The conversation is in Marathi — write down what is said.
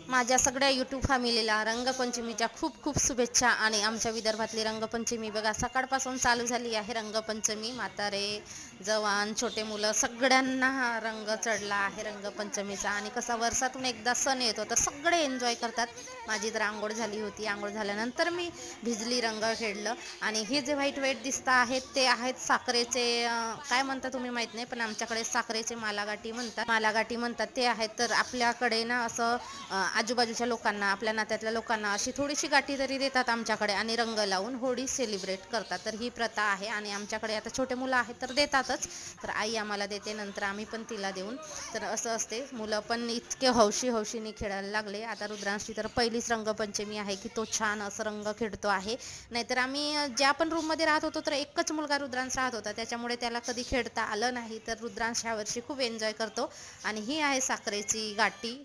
माझ्या सगळ्या यूट्यूब फॅमिलीला रंगपंचमीच्या खूप खूप शुभेच्छा. आणि आमच्या विदर्भातली रंगपंचमी बघा सकाळपासून चालू झाली आहे. रंगपंचमी म्हातारे जवान छोटे मुलं सगळ्यांना हा रंग चढला आहे रंगपंचमीचा. आणि कसा वर्षातून एकदा सण येतो तर सगळे एन्जॉय करतात. माझी तर आंघोळ झाली होती. आंघोळ झाल्यानंतर मी भिजली, रंग खेळलं. आणि हे जे व्हाईट व्हाईट दिसत आहेत ते आहेत साखरेचे, काय म्हणता तुम्ही माहीत नाही, पण आमच्याकडे साखरेचे मालागाठी म्हणतात ते आहेत. तर आपल्याकडे ना असं आजूबाजूच्या लोकांना, आपल्या नात्यातल्या लोकांना अशी थोडीशी गाठी तरी देतात आमच्याकडे आणि रंग लावून होळी सेलिब्रेट करतात. तर ही प्रथा आहे. आणि आमच्याकडे आता छोटे मुलं आहेत तर देतातच. तर आई आम्हाला देते, नंतर आम्ही पण तिला देऊन. तर असं असते. मुलं पण इतके हौशीने खेळायला लागले. आता रुद्रांशी तर पहिलीच रंगपंचमी आहे की तो छान असं रंग खेळतो आहे. नाहीतर आम्ही ज्या पण रूममध्ये राहत होतो तर एकच मुलगा रुद्रांश राहत होता, त्याच्यामुळे त्याला कधी खेळता आलं नाही. तर रुद्रांश ह्या वर्षी खूप एन्जॉय करतो. आणि ही आहे साखरेची गाठी.